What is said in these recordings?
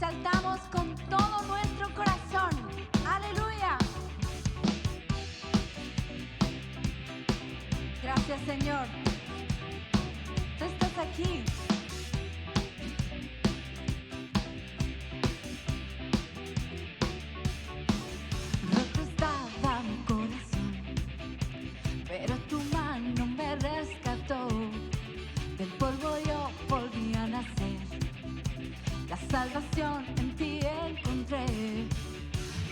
exaltamos con todo nuestro corazón. Aleluya. Gracias, Señor. Tú estás aquí. Roto estaba mi corazón, pero tu mano me rescató. Del polvo yo volví a nacer. La salvación en ti encontré.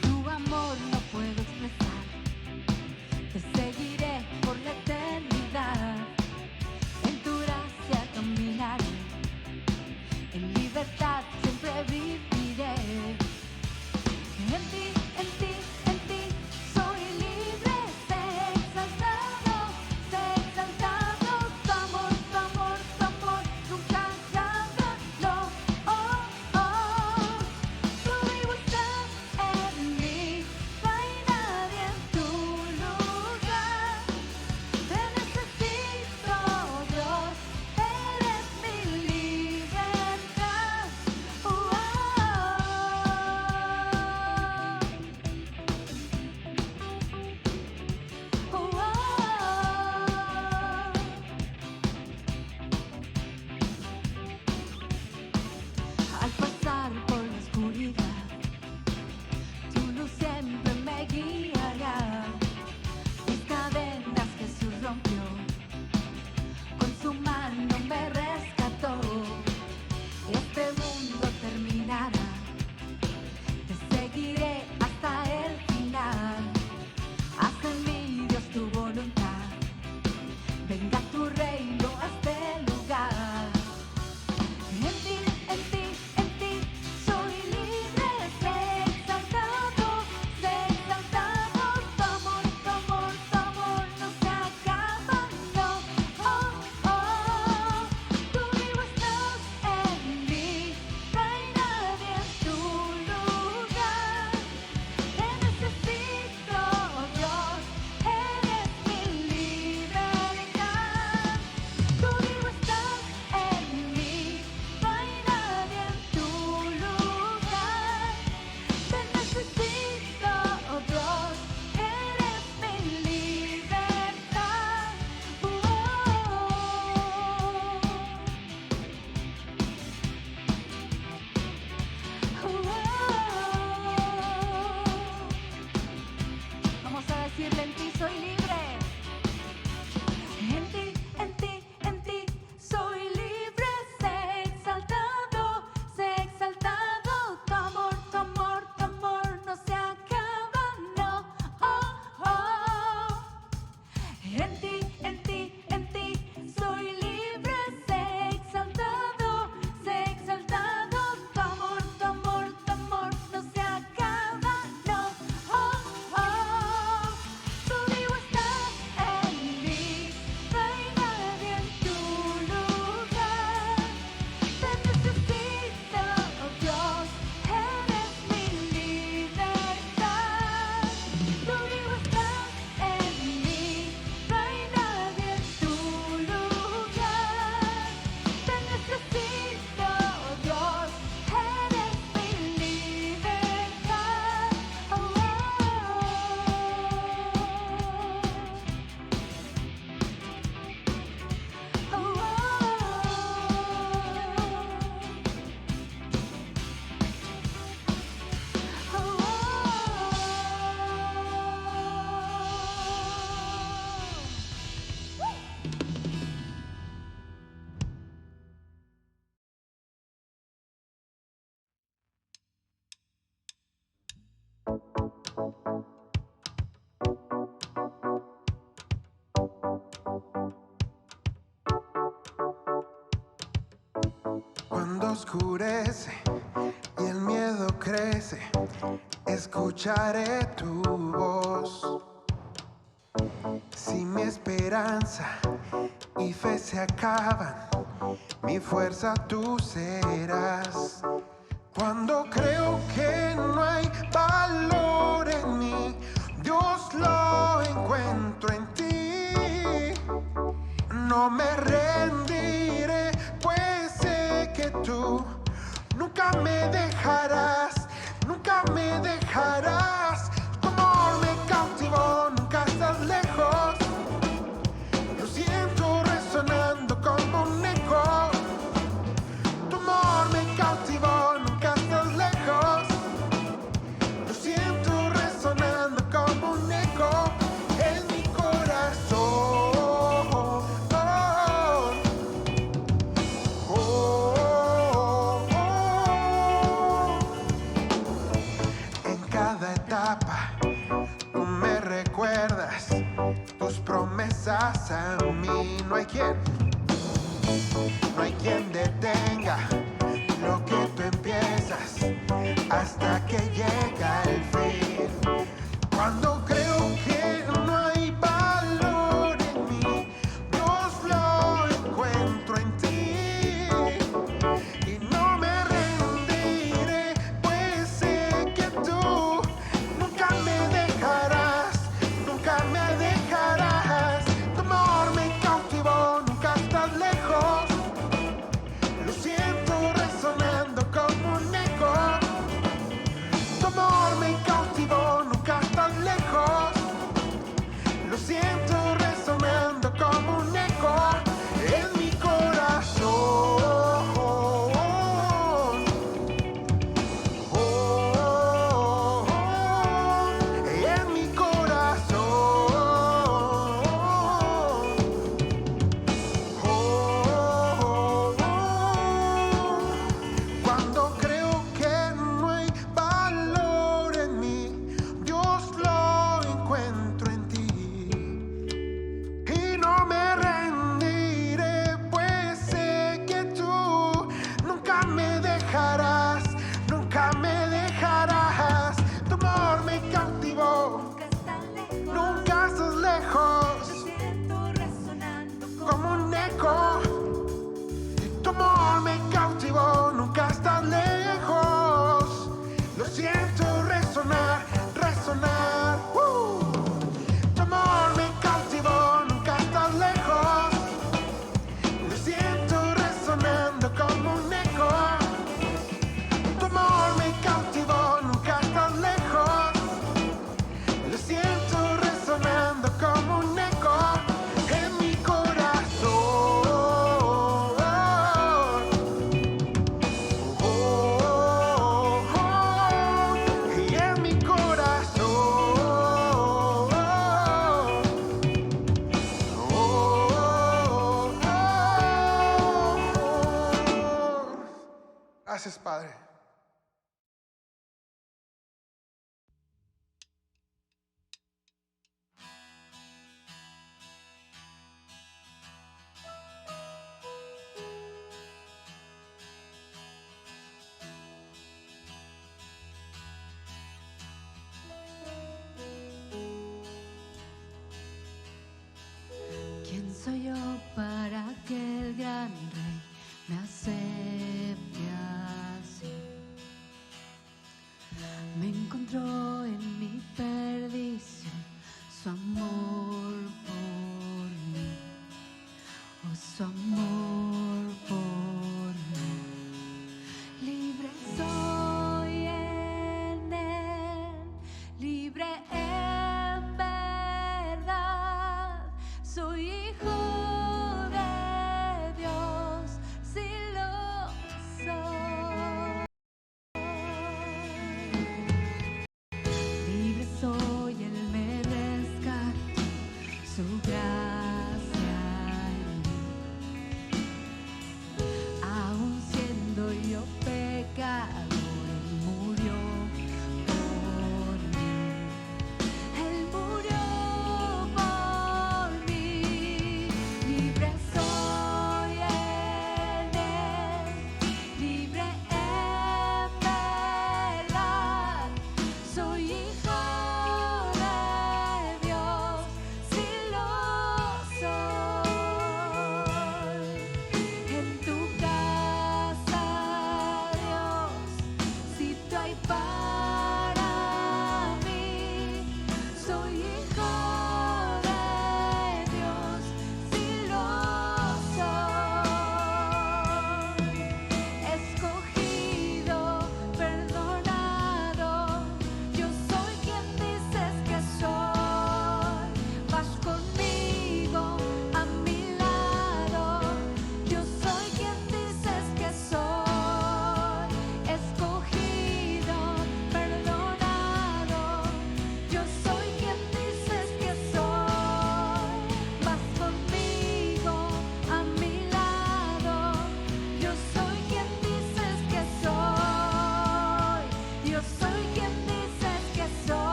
Tu amor no puedo expresar. Te seguiré por la eternidad. En tu gracia caminaré. En libertad siempre viviré. En ti, en ti, en ti soy libre. Sé exaltado, sé exaltado. Tu amor, tu amor, tu amor nunca acaba. No, oh, oh. Tú vivo estás en mí. No hay nadie en tu lugar. Te necesito, Dios. Eres mi libertad. Oh, oh, oh, oh. Al pasar por la oscuridad, tu luz siempre me guiará. Mis cadenas Jesús rompió, con su mano me rescató. Este mundo terminará, te seguiré hasta el final. Haz en mí, Dios, tu voluntad. Venga tu reino a este lugar. En ti soy libre. Sé exaltado, sé exaltado. Tu amor, tu amor, tu amor no se acaba, no, oh, oh. Tú vivo estás en mí. No hay nadie en tu lugar. Te necesito, Dios. Eres mi libertad. Tú vivo estás en mí. No hay nadie en tu lugar. Te necesito, Dios. Eres mi libertad. Vamos a decirle: en ti soy libre. En ti soy libre. Sé exaltado, sé exaltado. Tu amor, tu amor, tu amor no se acaba, no, oh, oh. En ti soy libre. Sé exaltado, sé exaltado. Tu amor, tu amor, tu amor no se acaba, no, oh, oh. Tú vivo estás en mí. No hay nadie en tu lugar. Te necesito, Dios. Eres mi libertad. Tú vivo estás en mí. No hay nadie en tu lugar. Te necesito, Dios. Eres mi libertad. Oh, oh, oh, oh, Cuando oscurece y el miedo crece, escucharé tu voz. Si mi esperanza y fe se acaban, mi fuerza tú serás. Cuando creo que no hay valor en mí, Dios lo encuentro en ti. No me rendiré, pues sé que tú nunca me dejarás. cada etapa. Tú me recuerdas tus promesas a mí. No hay quien detenga lo que tú empiezas hasta que llega el fin. Cuando creo que no hay valor en mí, Dios lo encuentro en ti. Y no me rendiré, pues sé que tú nunca me dejarás, nunca me dejarás. Tu amor me cautivó, nunca estás lejos. Lo siento resonando como un eco. Tu amor me cautivó, nunca estás lejos. Lo siento resonando como un eco en mi corazón. En mi corazón. Cuando creo que no hay valor en mí, Dios lo encuentro en ti. Y no me rendiré, pues sé que tú nunca me dejarás, nunca me dejarás. Tu amor me cautivó, Nunca estás lejos. nunca estás lejos, Lo siento resonando como un eco. Tu amor me cautivó, nunca estás lejos. Lo siento resonar, resonar. Tu amor me cautivó, nunca estás lejos. Lo siento resonando como un eco. Tu amor me cautivó, nunca estás lejos. Lo siento resonando como un eco en mi corazón. Y en mi corazón. Gracias, Padre. ¿Quién soy yo para que el gran rey me acepte así? Me encontró en mi perdición su amor por mí, oh su amor por mí. Libre soy en él, libre en verdad. Soy hijo de Dios, si lo soy.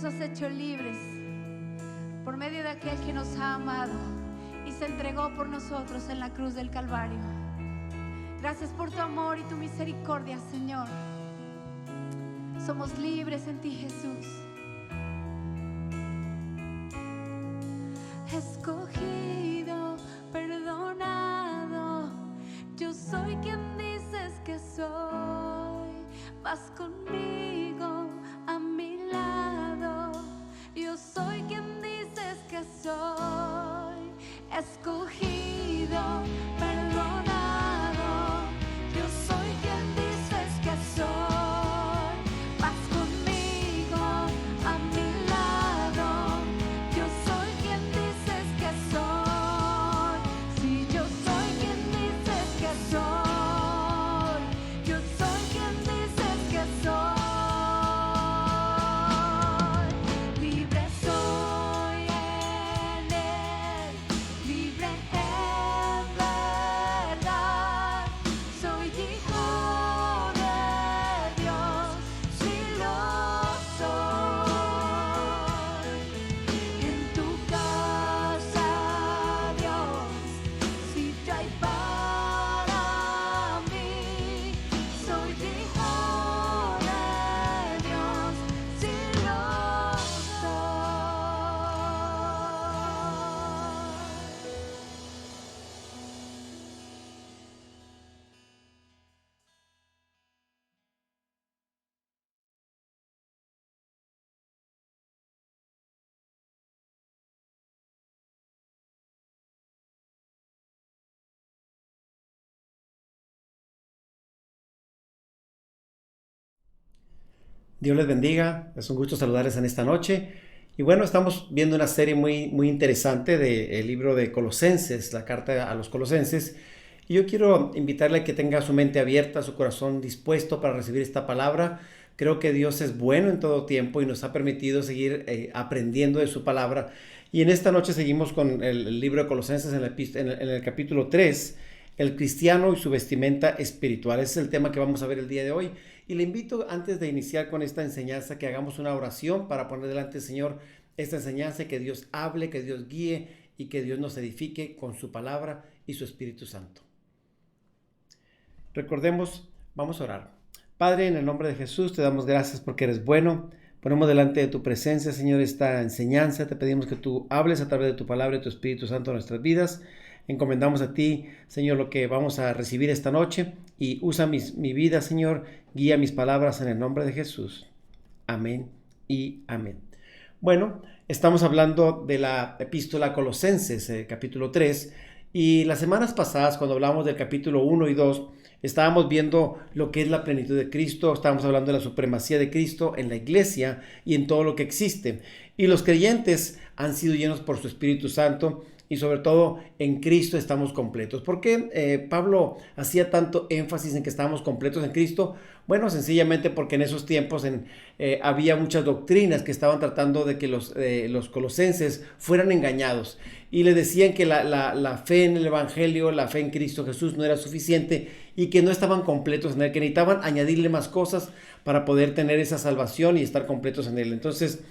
nos has hecho libres por medio de aquel que nos ha amado y se entregó por nosotros en la cruz del Calvario. Gracias por tu amor y tu misericordia, Señor. Somos libres en ti, Jesús. Escogido, perdonado, yo soy quien dices que soy. Vas conmigo a mi lado, yo soy quien dices que soy. Escogido, perdonado, yo soy quien dices que soy. Vas conmigo a mi lado, yo soy quien dices que soy. Si yo soy quien dices que soy, yo soy quien dices que soy. Libre soy en Él, libre en verdad. Soy hijo de Dios, si lo soy. En tu casa, Dios, sitio hay para mí. Soy hijo de Dios, si lo Dios les bendiga, es un gusto saludarles en esta noche. Y bueno, estamos viendo una serie muy interesante del libro de Colosenses, la carta a los Colosenses. Y yo quiero invitarle a que tenga su mente abierta, su corazón dispuesto para recibir esta palabra. Creo que Dios es bueno en todo tiempo y nos ha permitido seguir aprendiendo de su palabra. Y en esta noche seguimos con el libro de Colosenses en el capítulo 3, el cristiano y su vestimenta espiritual. Ese es el tema que vamos a ver el día de hoy. Y le invito, antes de iniciar con esta enseñanza, que hagamos una oración para poner delante del Señor esta enseñanza y que Dios hable, que Dios guíe y que Dios nos edifique con su palabra y su Espíritu Santo. Recordemos, vamos a orar. Padre, en el nombre de Jesús, te damos gracias porque eres bueno. Ponemos delante de tu presencia, Señor, esta enseñanza. Te pedimos que tú hables a través de tu palabra y tu Espíritu Santo en nuestras vidas. Encomendamos a ti, Señor, lo que vamos a recibir esta noche y usa mi vida, Señor. Guía mis palabras en el nombre de Jesús. Amén y amén. Bueno, estamos hablando de la epístola a Colosenses, capítulo 3. Y las semanas pasadas, cuando hablamos del capítulo 1 y 2, estábamos viendo lo que es la plenitud de Cristo. Estábamos hablando de la supremacía de Cristo en la iglesia y en todo lo que existe. Y los creyentes han sido llenos por su Espíritu Santo. Y sobre todo en Cristo estamos completos. ¿Por qué Pablo hacía tanto énfasis en que estábamos completos en Cristo? Bueno, sencillamente porque en esos tiempos había muchas doctrinas que estaban tratando de que los colosenses fueran engañados. Y les decían que la fe en el Evangelio, la fe en Cristo Jesús no era suficiente y que no estaban completos en Él, que necesitaban añadirle más cosas para poder tener esa salvación y estar completos en Él. Entonces,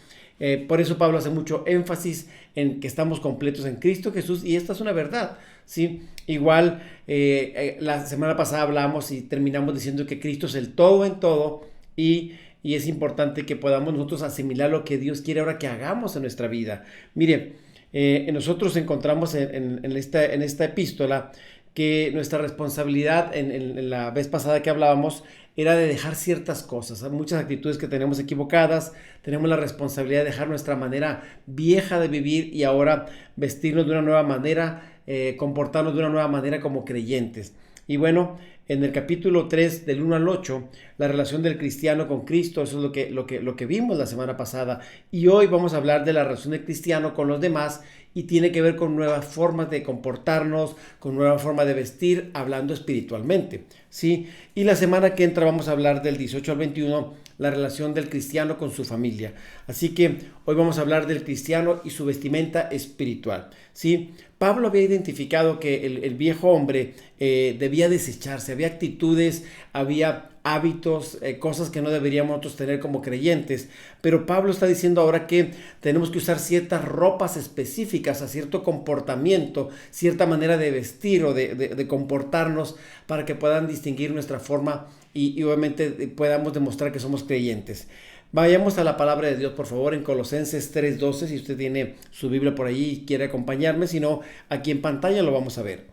por eso Pablo hace mucho énfasis en que estamos completos en Cristo Jesús, y esta es una verdad, ¿sí? Igual la semana pasada hablamos y terminamos diciendo que Cristo es el todo en todo, y es importante que podamos nosotros asimilar lo que Dios quiere ahora que hagamos en nuestra vida. Mire, nosotros encontramos en esta epístola que nuestra responsabilidad en la vez pasada que hablábamos era de dejar ciertas cosas. Hay muchas actitudes que tenemos equivocadas, tenemos la responsabilidad de dejar nuestra manera vieja de vivir y ahora vestirnos de una nueva manera, comportarnos de una nueva manera como creyentes. Y bueno, en el capítulo 3, del 1 al 8, la relación del cristiano con Cristo, eso es lo que vimos la semana pasada. Y hoy vamos a hablar de la relación del cristiano con los demás, y tiene que ver con nuevas formas de comportarnos, con nueva forma de vestir, hablando espiritualmente, ¿sí? Y la semana que entra vamos a hablar del 18 al 21, la relación del cristiano con su familia. Así que hoy vamos a hablar del cristiano y su vestimenta espiritual, ¿sí? Pablo había identificado que el viejo hombre debía desecharse, había actitudes, había hábitos, cosas que no deberíamos nosotros tener como creyentes, pero Pablo está diciendo ahora que tenemos que usar ciertas ropas específicas, a cierto comportamiento, cierta manera de vestir o de comportarnos para que puedan distinguir nuestra forma y obviamente podamos demostrar que somos creyentes. Vayamos a la palabra de Dios, por favor, en Colosenses 3:12, si usted tiene su Biblia por ahí y quiere acompañarme, si no, aquí en pantalla lo vamos a ver.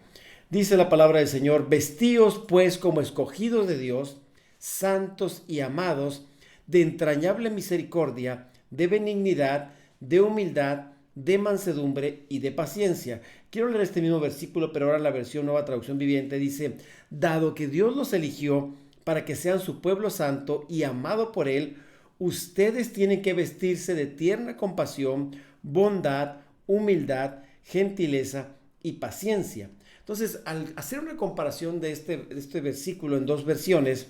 Dice la palabra del Señor: vestíos pues como escogidos de Dios, santos y amados, de entrañable misericordia, de benignidad, de humildad, de mansedumbre y de paciencia. Quiero leer este mismo versículo, pero ahora en la versión Nueva Traducción Viviente dice: dado que Dios los eligió para que sean su pueblo santo y amado por Él, ustedes tienen que vestirse de tierna compasión, bondad, humildad, gentileza y paciencia. Entonces, al hacer una comparación de este versículo en dos versiones,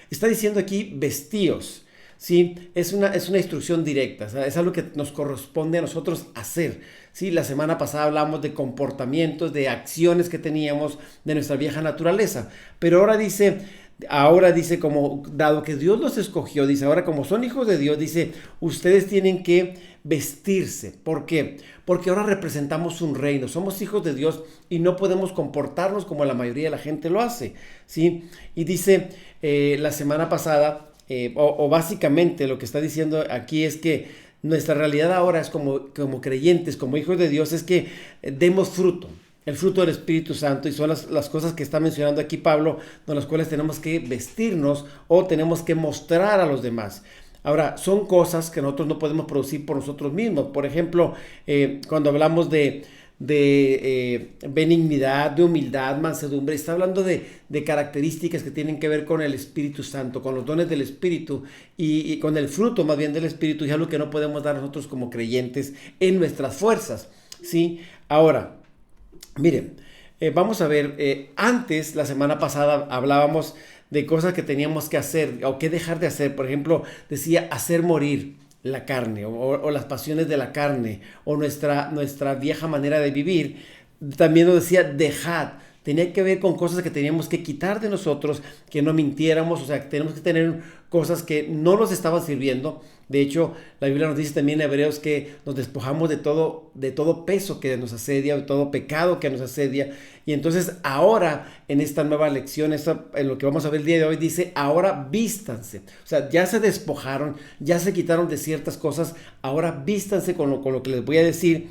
está diciendo aquí vestíos, ¿sí? Es una instrucción directa, ¿sabes? Es algo que nos corresponde a nosotros hacer, ¿sí? La semana pasada hablamos de comportamientos, de acciones que teníamos de nuestra vieja naturaleza, pero ahora dice como, dado que Dios los escogió, dice, ahora como son hijos de Dios, dice, ustedes tienen que vestirse. ¿Por qué? Porque ahora representamos un reino, somos hijos de Dios y no podemos comportarnos como la mayoría de la gente lo hace, ¿sí? Y dice la semana pasada, o básicamente lo que está diciendo aquí es que nuestra realidad ahora es como creyentes, como hijos de Dios, es que demos fruto. El fruto del Espíritu Santo, y son las cosas que está mencionando aquí Pablo, con las cuales tenemos que vestirnos o tenemos que mostrar a los demás. Ahora, son cosas que nosotros no podemos producir por nosotros mismos. Por ejemplo, cuando hablamos de benignidad, de humildad, mansedumbre, está hablando de características que tienen que ver con el Espíritu Santo, con los dones del Espíritu y con el fruto más bien del Espíritu, y es algo que no podemos dar nosotros como creyentes en nuestras fuerzas, ¿sí? Ahora, miren, vamos a ver, antes, la semana pasada, hablábamos de cosas que teníamos que hacer o que dejar de hacer. Por ejemplo, decía hacer morir la carne o las pasiones de la carne o nuestra vieja manera de vivir. También nos decía dejad. Tenía que ver con cosas que teníamos que quitar de nosotros, que no mintiéramos, o sea, que tenemos que tener cosas que no nos estaban sirviendo. De hecho, la Biblia nos dice también en Hebreos que nos despojamos de todo peso que nos asedia, de todo pecado que nos asedia. Y entonces ahora, en esta nueva lección, en lo que vamos a ver el día de hoy, dice, ahora vístanse. O sea, ya se despojaron, ya se quitaron de ciertas cosas, ahora vístanse con lo que les voy a decir.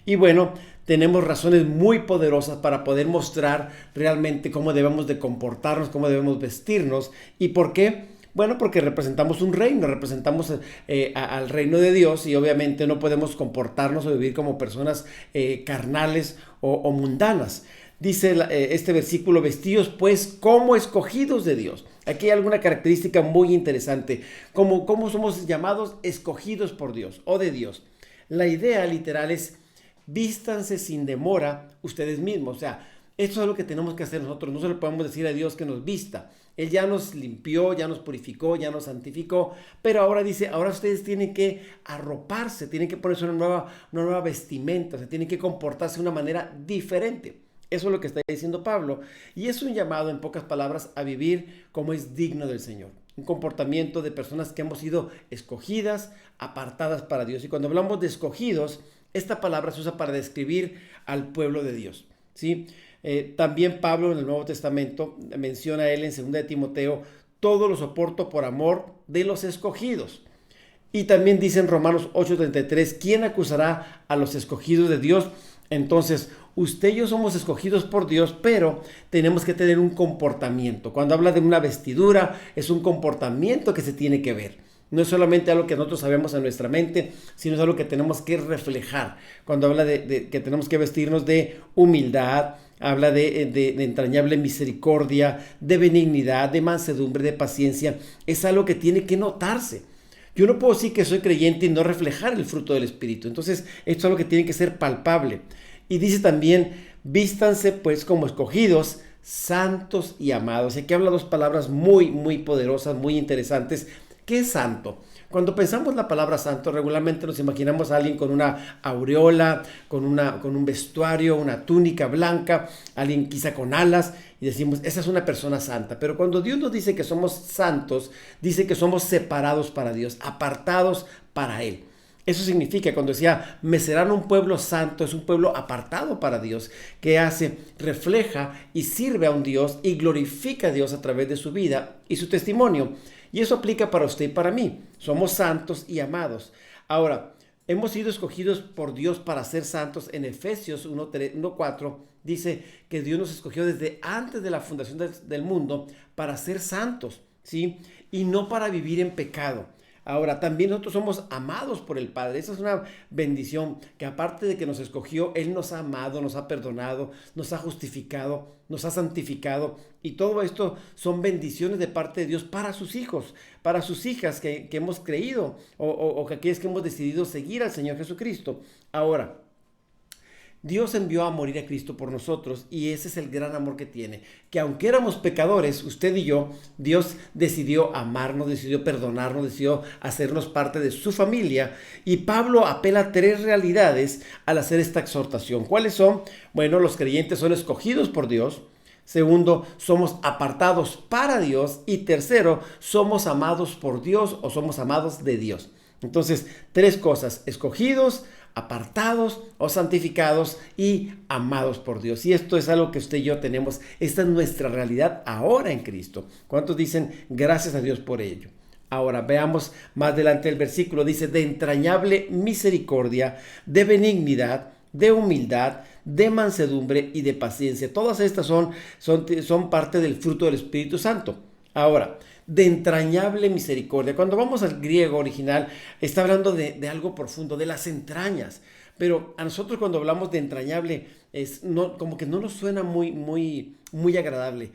Y bueno, tenemos razones muy poderosas para poder mostrar realmente cómo debemos de comportarnos, cómo debemos vestirnos. ¿Y por qué? Bueno, porque representamos un reino, representamos al reino de Dios y obviamente no podemos comportarnos o vivir como personas carnales o mundanas. Dice este versículo, vestíos pues como escogidos de Dios. Aquí hay alguna característica muy interesante, cómo somos llamados escogidos por Dios o de Dios. La idea literal es vístanse sin demora ustedes mismos. O sea, esto es lo que tenemos que hacer nosotros. No se lo podemos decir a Dios que nos vista. Él ya nos limpió, ya nos purificó, ya nos santificó. Pero ahora dice, ahora ustedes tienen que arroparse, tienen que ponerse una nueva vestimenta. O sea, tienen que comportarse de una manera diferente. Eso es lo que está diciendo Pablo. Y es un llamado, en pocas palabras, a vivir como es digno del Señor. Un comportamiento de personas que hemos sido escogidas, apartadas para Dios. Y cuando hablamos de escogidos, esta palabra se usa para describir al pueblo de Dios, ¿sí? También Pablo en el Nuevo Testamento menciona a él en 2 de Timoteo, todo lo soporto por amor de los escogidos. Y también dice en Romanos 8:33, ¿quién acusará a los escogidos de Dios? Entonces, usted y yo somos escogidos por Dios, pero tenemos que tener un comportamiento. Cuando habla de una vestidura, es un comportamiento que se tiene que ver. No es solamente algo que nosotros sabemos en nuestra mente, sino es algo que tenemos que reflejar. Cuando habla de que tenemos que vestirnos de humildad, habla de entrañable misericordia, de benignidad, de mansedumbre, de paciencia. Es algo que tiene que notarse. Yo no puedo decir que soy creyente y no reflejar el fruto del Espíritu. Entonces, esto es algo que tiene que ser palpable. Y dice también, vístanse pues como escogidos, santos y amados. Y aquí habla dos palabras muy, muy poderosas, muy interesantes. ¿Qué es santo? Cuando pensamos la palabra santo, regularmente nos imaginamos a alguien con una aureola, con un vestuario, una túnica blanca, alguien quizá con alas, y decimos, esa es una persona santa. Pero cuando Dios nos dice que somos santos, dice que somos separados para Dios, apartados para Él. Eso significa, cuando decía, me serán un pueblo santo, es un pueblo apartado para Dios, que refleja y sirve a un Dios y glorifica a Dios a través de su vida y su testimonio. Y eso aplica para usted y para mí. Somos santos y amados. Ahora, hemos sido escogidos por Dios para ser santos. En Efesios 1:4 dice que Dios nos escogió desde antes de la fundación del mundo para ser santos, ¿sí? Y no para vivir en pecado. Ahora, también nosotros somos amados por el Padre. Esa es una bendición, que aparte de que nos escogió, Él nos ha amado, nos ha perdonado, nos ha justificado, nos ha santificado. Y todo esto son bendiciones de parte de Dios para sus hijos, para sus hijas que hemos creído o que aquellos que hemos decidido seguir al Señor Jesucristo. Ahora, Dios envió a morir a Cristo por nosotros, y ese es el gran amor que tiene, que aunque éramos pecadores, usted y yo, Dios decidió amarnos, decidió perdonarnos, decidió hacernos parte de su familia. Y Pablo apela a 3 realidades al hacer esta exhortación. ¿Cuáles son? Bueno, los creyentes son escogidos por Dios. Segundo, somos apartados para Dios. Y tercero, somos amados por Dios o somos amados de Dios. Entonces, 3 cosas: escogidos, apartados o santificados y amados por Dios. Y esto es algo que usted y yo tenemos. Esta es nuestra realidad ahora en Cristo. ¿Cuántos dicen gracias a Dios por ello? Ahora veamos más adelante el versículo. Dice, de entrañable misericordia, de benignidad, de humildad, de mansedumbre y de paciencia. Todas estas son parte del fruto del Espíritu Santo. Ahora, de entrañable misericordia. Cuando vamos al griego original, está hablando de algo profundo, de las entrañas. Pero a nosotros, cuando hablamos de entrañable, como que no nos suena muy agradable.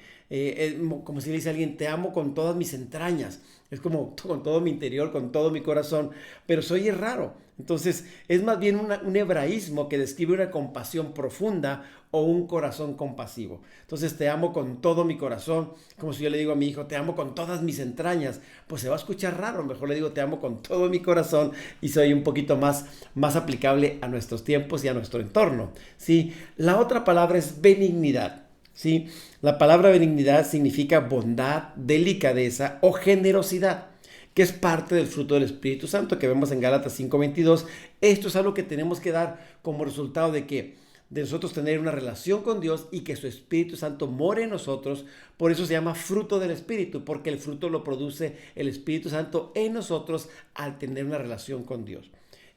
Como si le dice a alguien, te amo con todas mis entrañas. Es como con todo mi interior, con todo mi corazón. Pero se oye raro. Entonces, es más bien un hebraísmo que describe una compasión profunda o un corazón compasivo. Entonces, te amo con todo mi corazón. Como si yo le digo a mi hijo, te amo con todas mis entrañas. Pues se va a escuchar raro. Mejor le digo, te amo con todo mi corazón, y soy un poquito más aplicable a nuestros tiempos y a nuestro entorno, ¿sí? La otra palabra es benignidad, ¿sí? La palabra benignidad significa bondad, delicadeza o generosidad, que es parte del fruto del Espíritu Santo que vemos en Gálatas 5:22. Esto es algo que tenemos que dar como resultado de nosotros tener una relación con Dios y que su Espíritu Santo more en nosotros. Por eso se llama fruto del Espíritu, porque el fruto lo produce el Espíritu Santo en nosotros al tener una relación con Dios.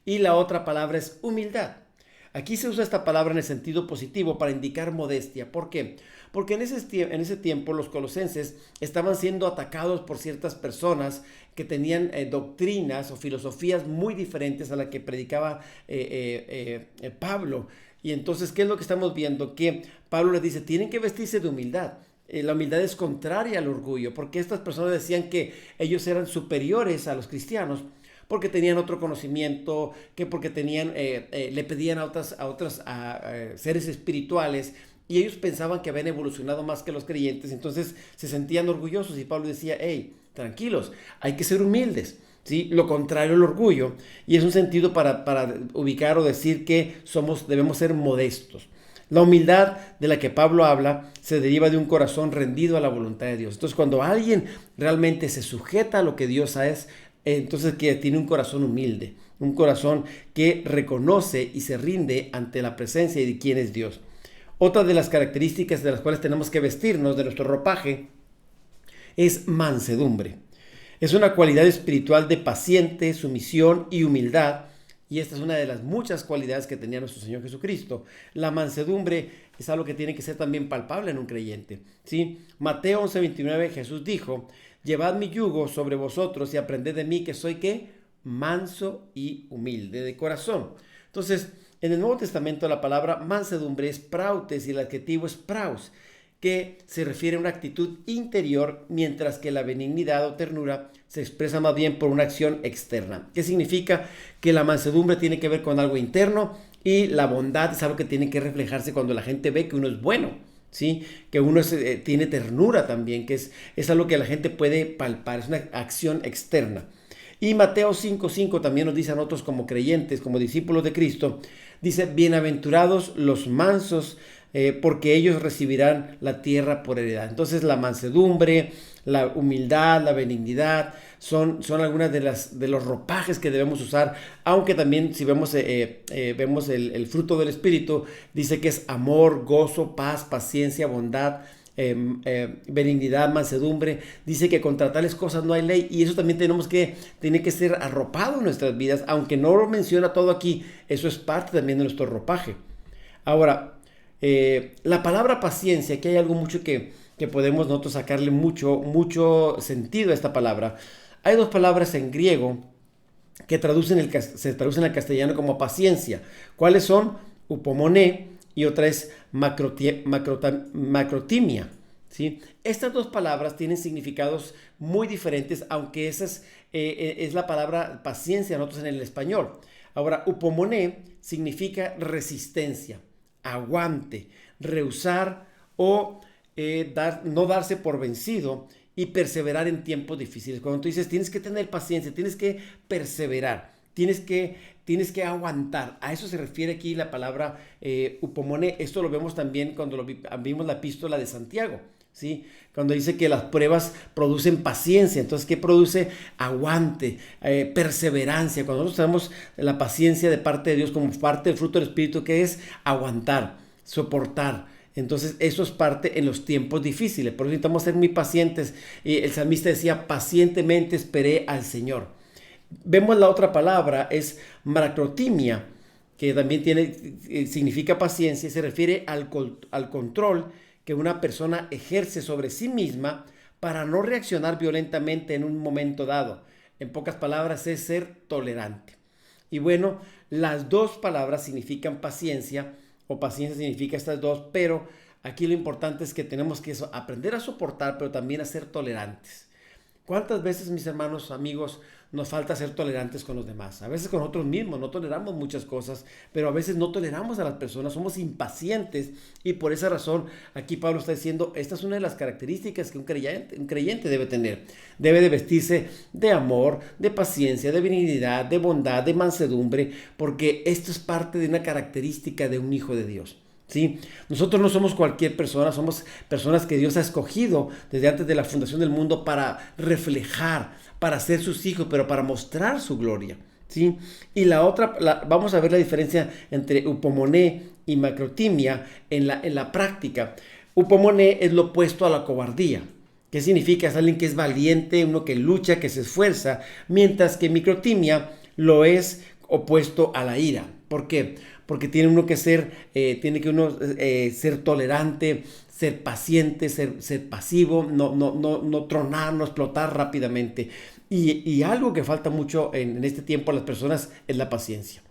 Y la otra palabra es humildad. Aquí se usa esta palabra en el sentido positivo para indicar modestia. ¿Por qué? Porque en ese tiempo los colosenses estaban siendo atacados por ciertas personas que tenían doctrinas o filosofías muy diferentes a la que predicaba Pablo. Y entonces, ¿qué es lo que estamos viendo? Que Pablo les dice, tienen que vestirse de humildad. La humildad es contraria al orgullo, porque estas personas decían que ellos eran superiores a los cristianos, porque tenían otro conocimiento, que porque le pedían a otros seres espirituales, y ellos pensaban que habían evolucionado más que los creyentes. Entonces se sentían orgullosos, y Pablo decía, hey, tranquilos, hay que ser humildes, ¿sí? Lo contrario al orgullo, y es un sentido para ubicar o decir que debemos ser modestos. La humildad de la que Pablo habla se deriva de un corazón rendido a la voluntad de Dios. Entonces, cuando alguien realmente se sujeta a lo que Dios es, entonces que tiene un corazón humilde, un corazón que reconoce y se rinde ante la presencia de quién es Dios. Otra de las características de las cuales tenemos que vestirnos de nuestro ropaje es mansedumbre. Es una cualidad espiritual de paciente, sumisión y humildad, y esta es una de las muchas cualidades que tenía nuestro Señor Jesucristo. La mansedumbre es algo que tiene que ser también palpable en un creyente, ¿sí? Mateo 11:29, Jesús dijo, llevad mi yugo sobre vosotros y aprended de mí, que soy, ¿qué? Manso y humilde de corazón. Entonces, en el Nuevo Testamento la palabra mansedumbre es prautes y el adjetivo es praus, que se refiere a una actitud interior, mientras que la benignidad o ternura se expresa más bien por una acción externa. ¿Qué significa? Que la mansedumbre tiene que ver con algo interno, y la bondad es algo que tiene que reflejarse cuando la gente ve que uno es bueno, ¿sí? Que uno tiene ternura también, que es algo que la gente puede palpar, es una acción externa. Y Mateo 5:5 también nos dice a nosotros como creyentes, como discípulos de Cristo, dice, bienaventurados los mansos, porque ellos recibirán la tierra por heredad. Entonces la mansedumbre, la humildad, la benignidad son algunas de los ropajes que debemos usar, aunque también si vemos, vemos fruto del Espíritu, dice que es amor, gozo, paz, paciencia, bondad, benignidad, mansedumbre. Dice que contra tales cosas no hay ley, y eso también tiene que ser arropado en nuestras vidas, aunque no lo menciona todo aquí, eso es parte también de nuestro ropaje. Ahora, la palabra paciencia, que hay algo mucho que podemos nosotros sacarle mucho sentido a esta palabra. Hay dos palabras en griego que se traducen al castellano como paciencia. ¿Cuáles son? Upomone, y otra es macrotimia. ¿Sí? Estas dos palabras tienen significados muy diferentes, aunque esa es la palabra paciencia nosotros en el español. Ahora, upomone significa resistencia, aguante, rehusar o no darse por vencido y perseverar en tiempos difíciles. Cuando tú dices tienes que tener paciencia, tienes que perseverar, tienes que aguantar. A eso se refiere aquí la palabra upomone. Esto lo vemos también cuando vimos la epístola de Santiago, ¿sí? Cuando dice que las pruebas producen paciencia. Entonces, ¿qué produce? Aguante, perseverancia. Cuando nosotros tenemos la paciencia de parte de Dios como parte del fruto del Espíritu, que es aguantar, soportar. Entonces, eso es parte en los tiempos difíciles. Por eso necesitamos ser muy pacientes. El salmista decía, pacientemente esperé al Señor. Vemos la otra palabra, es macrotimia, que también significa paciencia, y se refiere al control que una persona ejerce sobre sí misma para no reaccionar violentamente en un momento dado. En pocas palabras, es ser tolerante. Y bueno, las dos palabras significan paciencia, o paciencia significa estas dos, pero aquí lo importante es que tenemos que aprender a soportar, pero también a ser tolerantes. ¿Cuántas veces, mis hermanos, amigos, nos falta ser tolerantes con los demás? A veces con nosotros mismos no toleramos muchas cosas, pero a veces no toleramos a las personas, somos impacientes, y por esa razón aquí Pablo está diciendo, esta es una de las características que un creyente debe tener. Debe de vestirse de amor, de paciencia, de benignidad, de bondad, de mansedumbre, porque esto es parte de una característica de un hijo de Dios. ¿Sí? Nosotros no somos cualquier persona, somos personas que Dios ha escogido desde antes de la fundación del mundo para reflejar, para ser sus hijos, pero para mostrar su gloria. ¿Sí? Y vamos a ver la diferencia entre upomone y macrotimia en la práctica. Upomone es lo opuesto a la cobardía. ¿Qué significa? Es alguien que es valiente, uno que lucha, que se esfuerza, mientras que macrotimia lo es opuesto a la ira. ¿Por qué? Porque tiene que uno ser tolerante, ser paciente, ser pasivo, no tronar, no explotar rápidamente. Y algo que falta mucho en este tiempo a las personas es la paciencia.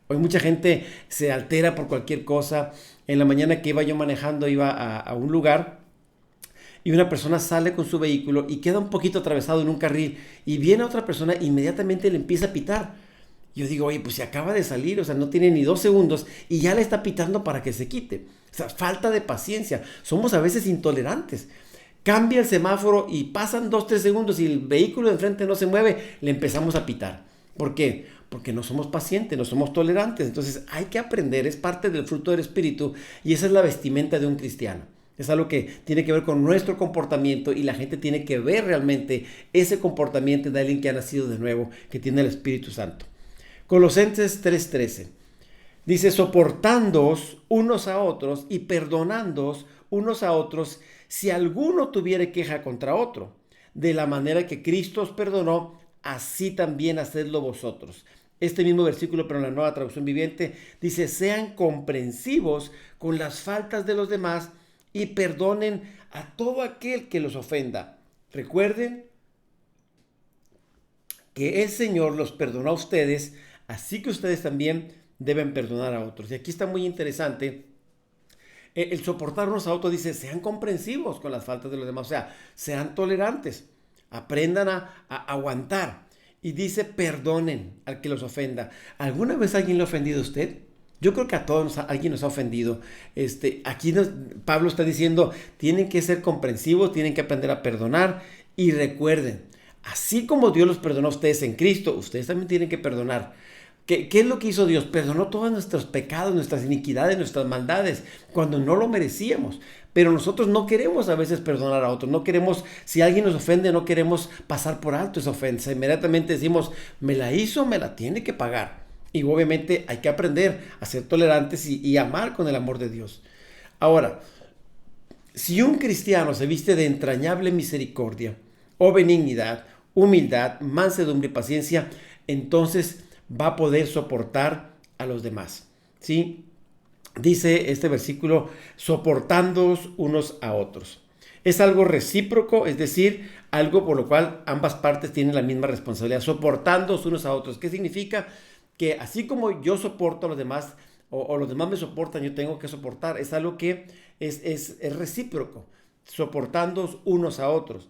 Hoy mucha gente se altera por cualquier cosa. En la mañana que iba yo manejando, iba a un lugar, y una persona sale con su vehículo y queda un poquito atravesado en un carril, y viene otra persona e inmediatamente le empieza a pitar. Yo digo, oye, pues se acaba de salir, o sea, no tiene ni 2 segundos y ya le está pitando para que se quite. O sea, falta de paciencia. Somos a veces intolerantes. Cambia el semáforo y pasan 2-3 segundos y el vehículo de enfrente no se mueve, le empezamos a pitar. ¿Por qué? Porque no somos pacientes, no somos tolerantes. Entonces hay que aprender, es parte del fruto del Espíritu, y esa es la vestimenta de un cristiano. Es algo que tiene que ver con nuestro comportamiento, y la gente tiene que ver realmente ese comportamiento de alguien que ha nacido de nuevo, que tiene el Espíritu Santo. Colosenses 3:13 dice, soportándoos unos a otros y perdonándoos unos a otros si alguno tuviere queja contra otro. De la manera que Cristo os perdonó, así también hacedlo vosotros. Este mismo versículo, pero en la Nueva Traducción Viviente, dice, sean comprensivos con las faltas de los demás y perdonen a todo aquel que los ofenda. Recuerden que el Señor los perdonó a ustedes, así que ustedes también deben perdonar a otros. Y aquí está muy interesante. El soportar unos a otros, dice, sean comprensivos con las faltas de los demás. O sea, sean tolerantes. Aprendan a aguantar. Y dice, perdonen al que los ofenda. ¿Alguna vez alguien le ha ofendido a usted? Yo creo que a todos alguien nos ha ofendido. Aquí Pablo está diciendo, tienen que ser comprensivos, tienen que aprender a perdonar. Y recuerden, así como Dios los perdonó a ustedes en Cristo, ustedes también tienen que perdonar. ¿Qué es lo que hizo Dios? Perdonó todos nuestros pecados, nuestras iniquidades, nuestras maldades, cuando no lo merecíamos. Pero nosotros no queremos a veces perdonar a otros. No queremos, si alguien nos ofende, no queremos pasar por alto esa ofensa. Inmediatamente decimos, me la hizo, me la tiene que pagar. Y obviamente hay que aprender a ser tolerantes y amar con el amor de Dios. Ahora, si un cristiano se viste de entrañable misericordia o benignidad, humildad, mansedumbre y paciencia, entonces va a poder soportar a los demás, ¿sí? Dice este versículo, soportándoos unos a otros. Es algo recíproco, es decir, algo por lo cual ambas partes tienen la misma responsabilidad, soportándoos unos a otros. ¿Qué significa? Que así como yo soporto a los demás, o los demás me soportan, yo tengo que soportar. Es algo que es recíproco, soportándoos unos a otros.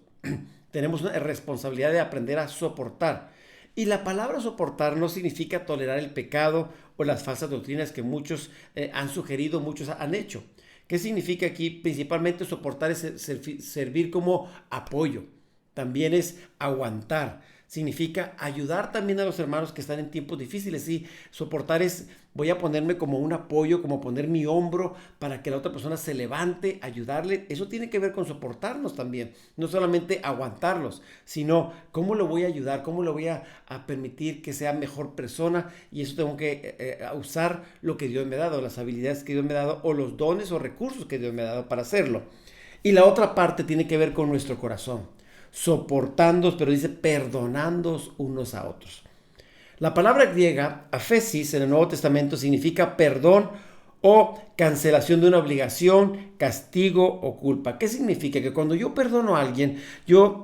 Tenemos una responsabilidad de aprender a soportar. Y la palabra soportar no significa tolerar el pecado o las falsas doctrinas que muchos han sugerido, muchos han hecho. ¿Qué significa aquí? Principalmente soportar es servir como apoyo. También es aguantar. Significa ayudar también a los hermanos que están en tiempos difíciles. Sí, soportar es, voy a ponerme como un apoyo, como poner mi hombro para que la otra persona se levante, ayudarle. Eso tiene que ver con soportarnos también. No solamente aguantarlos, sino cómo lo voy a ayudar, cómo lo voy a permitir que sea mejor persona. Y eso tengo que usar lo que Dios me ha dado, las habilidades que Dios me ha dado, o los dones o recursos que Dios me ha dado para hacerlo. Y la otra parte tiene que ver con nuestro corazón. Soportándoos, pero dice perdonándoos unos a otros. La palabra griega, aphesis, en el Nuevo Testamento significa perdón o cancelación de una obligación, castigo o culpa. ¿Qué significa? Que cuando yo perdono a alguien, yo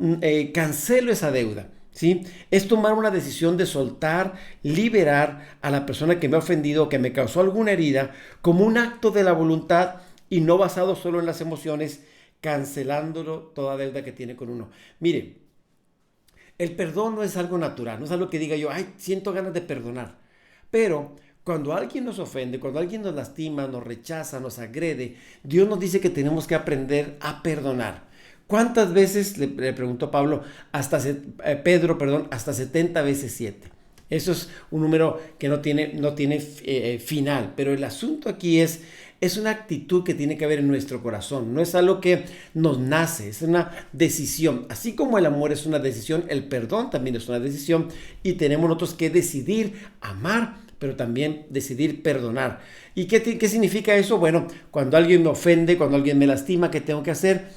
cancelo esa deuda, ¿sí? Es tomar una decisión de soltar, liberar a la persona que me ha ofendido, que me causó alguna herida, como un acto de la voluntad y no basado solo en las emociones, cancelándolo toda deuda que tiene con uno. Mire, el perdón no es algo natural, no es algo que diga yo, ay, siento ganas de perdonar. Pero cuando alguien nos ofende, cuando alguien nos lastima, nos rechaza, nos agrede, Dios nos dice que tenemos que aprender a perdonar. ¿Cuántas veces, le preguntó Pablo, hasta 70 veces 7? Eso es un número que no tiene final, pero el asunto aquí es una actitud que tiene que haber en nuestro corazón. No es algo que nos nace, es una decisión. Así como el amor es una decisión, el perdón también es una decisión y tenemos nosotros que decidir amar, pero también decidir perdonar. ¿Y qué significa eso? Bueno, cuando alguien me ofende, cuando alguien me lastima, ¿qué tengo que hacer?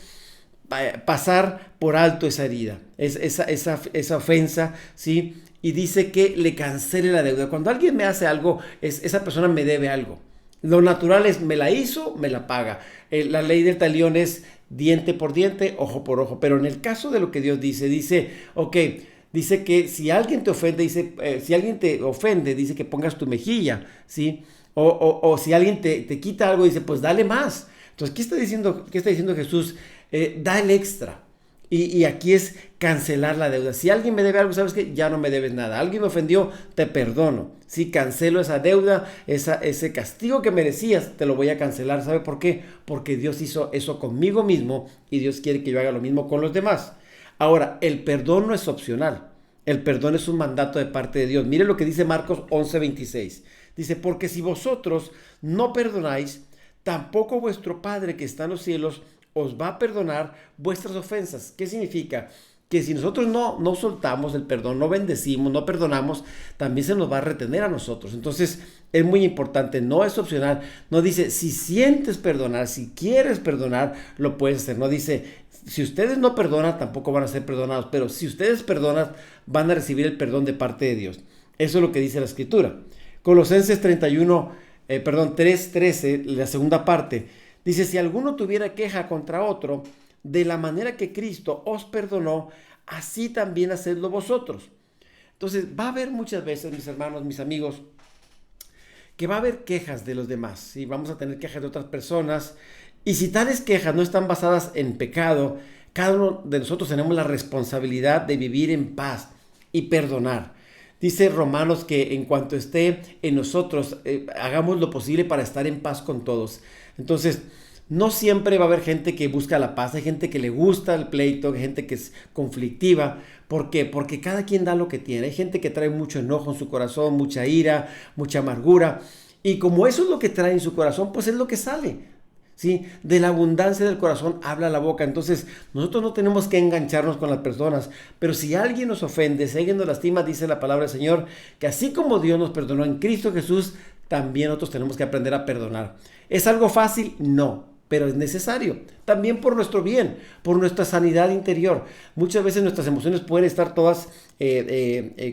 Pasar por alto esa herida, esa ofensa, ¿sí? Y dice que le cancele la deuda. Cuando alguien me hace algo, esa persona me debe algo. Lo natural es, me la hizo, me la paga. La ley del talión es diente por diente, ojo por ojo. Pero en el caso de lo que Dios dice, ok, dice que si alguien te ofende, dice que pongas tu mejilla, ¿sí? O si alguien te quita algo, dice, pues dale más. Entonces, ¿qué está diciendo Jesús? Da el extra. Y aquí es cancelar la deuda. Si alguien me debe algo, ¿sabes qué? Ya no me debes nada. Alguien me ofendió, te perdono. Si cancelo esa deuda, ese castigo que merecías, te lo voy a cancelar. ¿Sabe por qué? Porque Dios hizo eso conmigo mismo y Dios quiere que yo haga lo mismo con los demás. Ahora, el perdón no es opcional. El perdón es un mandato de parte de Dios. Mire lo que dice Marcos 11:26. Dice, porque si vosotros no perdonáis, tampoco vuestro Padre que está en los cielos os va a perdonar vuestras ofensas. ¿Qué significa? Que si nosotros no soltamos el perdón, no bendecimos, no perdonamos, también se nos va a retener a nosotros. Entonces es muy importante, no es opcional. No dice, si sientes perdonar, si quieres perdonar, lo puedes hacer. No dice, si ustedes no perdonan, tampoco van a ser perdonados. Pero si ustedes perdonan, van a recibir el perdón de parte de Dios. Eso es lo que dice la Escritura. Colosenses 3:13, la segunda parte. Dice, si alguno tuviera queja contra otro, de la manera que Cristo os perdonó, así también hacedlo vosotros. Entonces, va a haber muchas veces, mis hermanos, mis amigos, que va a haber quejas de los demás, ¿sí? Vamos a tener quejas de otras personas. Y si tales quejas no están basadas en pecado, cada uno de nosotros tenemos la responsabilidad de vivir en paz y perdonar. Dice Romanos que en cuanto esté en nosotros, hagamos lo posible para estar en paz con todos. Entonces, No siempre va a haber gente que busca la paz, hay gente que le gusta el pleito, hay gente que es conflictiva. ¿Por qué? Porque cada quien da lo que tiene. Hay gente que trae mucho enojo en su corazón, mucha ira, mucha amargura. Y como eso es lo que trae en su corazón, pues es lo que sale. ¿Sí? De la abundancia del corazón habla la boca. Entonces nosotros no tenemos que engancharnos con las personas, pero si alguien nos ofende, si alguien nos lastima, dice la palabra del Señor, que así como Dios nos perdonó en Cristo Jesús, también nosotros tenemos que aprender a perdonar. ¿Es algo fácil? No, pero es necesario. También por nuestro bien, por nuestra sanidad interior. Muchas veces nuestras emociones pueden estar todas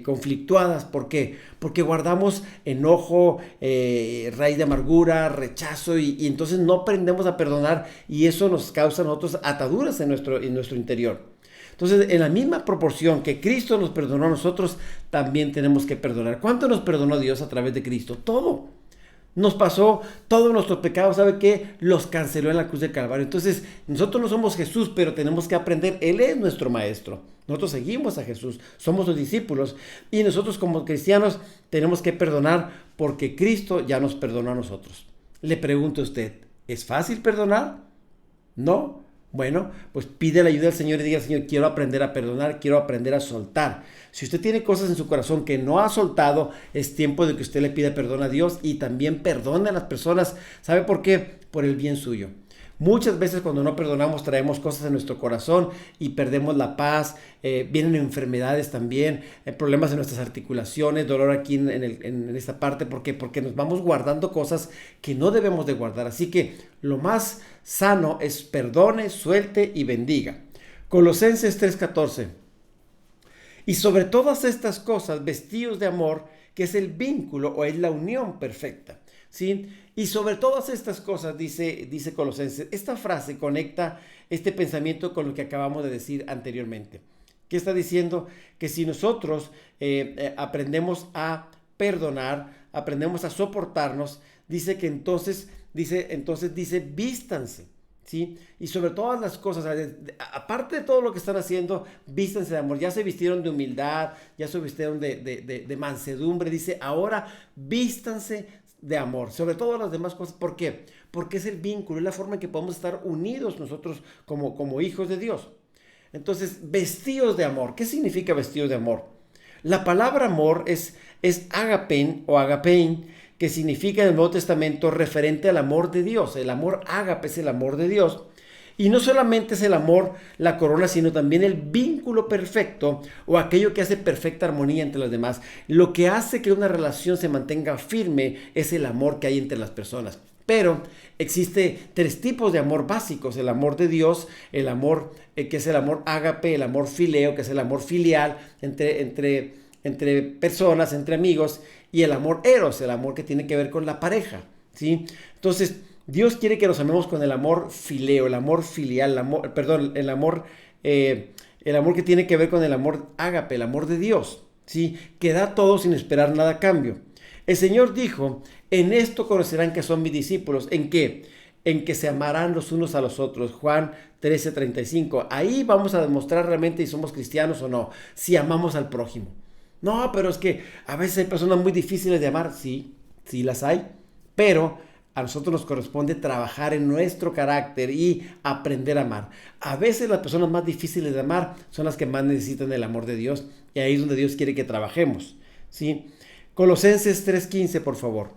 conflictuadas. ¿Por qué? Porque guardamos enojo, raíz de amargura, rechazo y entonces no aprendemos a perdonar y eso nos causa a nosotros ataduras en nuestro interior. Entonces, en la misma proporción que Cristo nos perdonó a nosotros, también tenemos que perdonar. ¿Cuánto nos perdonó Dios a través de Cristo? Todo. Nos pasó todos nuestros pecados, ¿sabe qué? Los canceló en la cruz del Calvario. Entonces, nosotros no somos Jesús, pero tenemos que aprender. Él es nuestro maestro. Nosotros seguimos a Jesús, somos sus discípulos. Y nosotros como cristianos tenemos que perdonar porque Cristo ya nos perdonó a nosotros. Le pregunto a usted, ¿es fácil perdonar? ¿No? Bueno, pues pide la ayuda del Señor y diga, Señor, quiero aprender a perdonar, quiero aprender a soltar. Si usted tiene cosas en su corazón que no ha soltado, es tiempo de que usted le pida perdón a Dios y también perdone a las personas. ¿Sabe por qué? Por el bien suyo. Muchas veces cuando no perdonamos traemos cosas en nuestro corazón y perdemos la paz, vienen enfermedades también, problemas en nuestras articulaciones, dolor aquí en esta parte. ¿Por qué? Porque nos vamos guardando cosas que no debemos de guardar. Así que lo más sano es perdone, suelte y bendiga. Colosenses 3:14. Y sobre todas estas cosas, vestidos de amor, que es el vínculo o es la unión perfecta. ¿Sí? Y sobre todas estas cosas, dice Colosenses, esta frase conecta este pensamiento con lo que acabamos de decir anteriormente. ¿Qué está diciendo? Que si nosotros aprendemos a perdonar, aprendemos a soportarnos, dice vístanse. ¿Sí? Y sobre todas las cosas, aparte de todo lo que están haciendo, vístanse de amor. Ya se vistieron de humildad, ya se vistieron de mansedumbre. Dice, ahora vístanse de amor, sobre todas las demás cosas. ¿Por qué? Porque es el vínculo, es la forma en que podemos estar unidos nosotros como hijos de Dios. Entonces, vestidos de amor. ¿Qué significa vestidos de amor? La palabra amor es agapen o agapein, que significa en el Nuevo Testamento referente al amor de Dios. El amor ágape es el amor de Dios. Y no solamente es el amor la corona, sino también el vínculo perfecto o aquello que hace perfecta armonía entre los demás. Lo que hace que una relación se mantenga firme es el amor que hay entre las personas. Pero existe 3 tipos de amor básicos: el amor de Dios, el amor que es el amor ágape, el amor fileo, que es el amor filial entre personas, entre amigos, y el amor eros, el amor que tiene que ver con la pareja, ¿sí? Entonces, Dios quiere que nos amemos con el amor fileo, el amor filial, el amor que tiene que ver con el amor ágape, el amor de Dios, ¿sí? Que da todo sin esperar nada a cambio. El Señor dijo, en esto conocerán que son mis discípulos. ¿En qué? En que se amarán los unos a los otros. Juan 13:35. Ahí vamos a demostrar realmente si somos cristianos o no, si amamos al prójimo. No, pero es que a veces hay personas muy difíciles de amar. Sí, sí las hay, pero a nosotros nos corresponde trabajar en nuestro carácter y aprender a amar. A veces las personas más difíciles de amar son las que más necesitan el amor de Dios, y ahí es donde Dios quiere que trabajemos, ¿sí? Colosenses 3:15, por favor.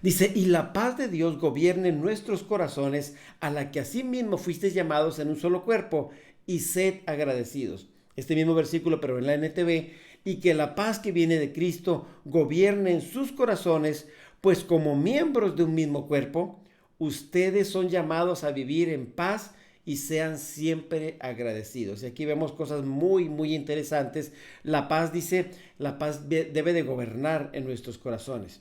Dice, y la paz de Dios gobierne en nuestros corazones, a la que asimismo fuisteis llamados en un solo cuerpo, y sed agradecidos. Este mismo versículo, pero en la NTV, y que la paz que viene de Cristo gobierne en sus corazones, pues como miembros de un mismo cuerpo, ustedes son llamados a vivir en paz y sean siempre agradecidos. Y aquí vemos cosas muy, muy interesantes. La paz, dice, la paz debe de gobernar en nuestros corazones.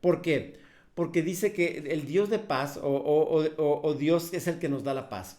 ¿Por qué? Porque dice que el Dios de paz o Dios es el que nos da la paz.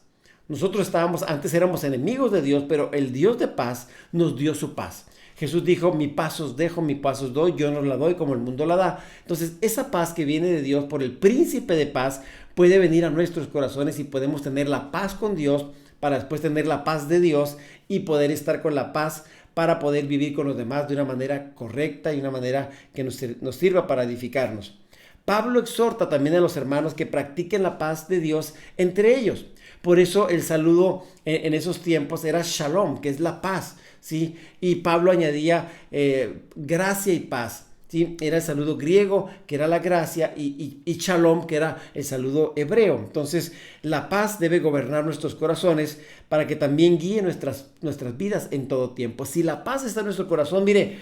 Nosotros antes éramos enemigos de Dios, pero el Dios de paz nos dio su paz. Jesús dijo, mi paz os dejo, mi paz os doy, yo no la doy como el mundo la da. Entonces, esa paz que viene de Dios por el príncipe de paz puede venir a nuestros corazones y podemos tener la paz con Dios para después tener la paz de Dios y poder estar con la paz para poder vivir con los demás de una manera correcta y una manera que nos sirva para edificarnos. Pablo exhorta también a los hermanos que practiquen la paz de Dios entre ellos. Por eso el saludo en esos tiempos era shalom, que es la paz, ¿sí? Y Pablo añadía gracia y paz. ¿Sí? Era el saludo griego, que era la gracia, y shalom, que era el saludo hebreo. Entonces, la paz debe gobernar nuestros corazones para que también guíe nuestras vidas en todo tiempo. Si la paz está en nuestro corazón, mire,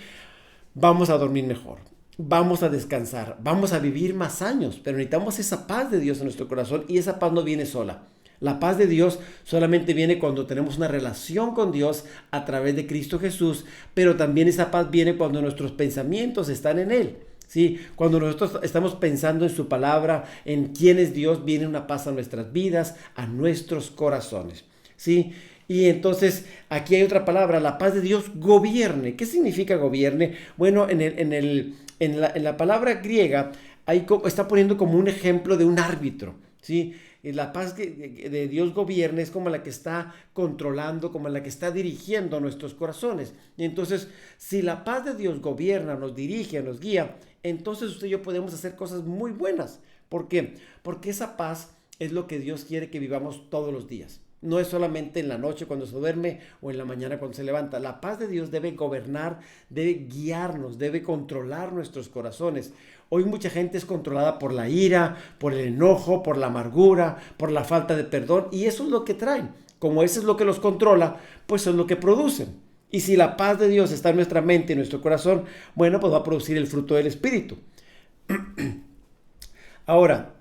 vamos a dormir mejor, vamos a descansar, vamos a vivir más años, pero necesitamos esa paz de Dios en nuestro corazón, y esa paz no viene sola. La paz de Dios solamente viene cuando tenemos una relación con Dios a través de Cristo Jesús, pero también esa paz viene cuando nuestros pensamientos están en Él. ¿Sí? Cuando nosotros estamos pensando en su palabra, en quién es Dios, viene una paz a nuestras vidas, a nuestros corazones. ¿Sí? Y entonces aquí hay otra palabra, la paz de Dios gobierne. ¿Qué significa gobierne? Bueno, en la palabra griega ahí está poniendo como un ejemplo de un árbitro. ¿Sí? Y la paz de Dios gobierne es como la que está controlando, como la que está dirigiendo nuestros corazones. Y entonces, si la paz de Dios gobierna, nos dirige, nos guía, entonces usted y yo podemos hacer cosas muy buenas. ¿Por qué? Porque esa paz es lo que Dios quiere que vivamos todos los días. No es solamente en la noche cuando se duerme o en la mañana cuando se levanta. La paz de Dios debe gobernar, debe guiarnos, debe controlar nuestros corazones. Hoy mucha gente es controlada por la ira, por el enojo, por la amargura, por la falta de perdón, y eso es lo que traen. Como eso es lo que los controla, pues eso es lo que producen. Y si la paz de Dios está en nuestra mente y en nuestro corazón, bueno, pues va a producir el fruto del Espíritu. Ahora,